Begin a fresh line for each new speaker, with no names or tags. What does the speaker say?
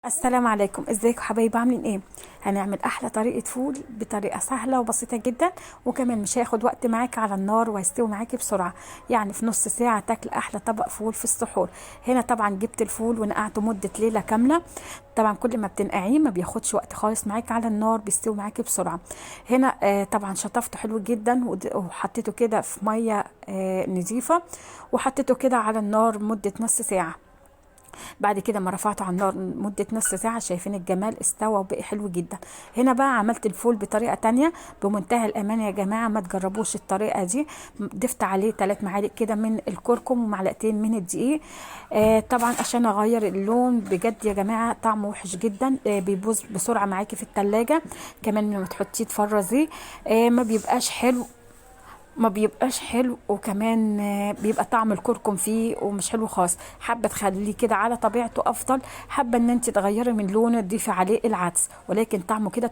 السلام عليكم، ازيكم حبايبي؟ عاملين ايه؟ هنعمل احلى طريقه فول بطريقه سهله وبسيطه جدا، وكمان مش هياخد وقت معاكي على النار وهيستوي معاكي بسرعه. يعني في نص ساعه تاكل احلى طبق فول في السحور. هنا طبعا جبت الفول ونقعته مده ليله كامله. طبعا كل ما بتنقعيه ما بياخدش وقت خالص معاكي على النار، بيستوي معاكي بسرعه. هنا طبعا شطفته حلو جدا وحطيته كده في ميه نظيفه، وحطيته كده على النار مده نص ساعه. بعد كده ما رفعته على النار مدة نص ساعة، شايفين الجمال؟ استوى وبقى حلو جدا. هنا بقى عملت الفول بطريقة تانية بمنتهى الأمان يا جماعة، ما تجربوش الطريقة دي. ضفت عليه 3 معالق كده من الكركم ومعلقتين من الدقيق. طبعا عشان اغير اللون، بجد يا جماعة طعمه وحش جدا، بيبوظ بسرعة معاكي في التلاجة. كمان لما تحطيه تفرزيه ما بيبقاش حلو وكمان بيبقى طعم الكركم فيه ومش حلو خالص. حابه تخليه كده على طبيعته افضل، حابه ان انت تغيري من لونه تضيفي عليه العدس، ولكن طعمه كده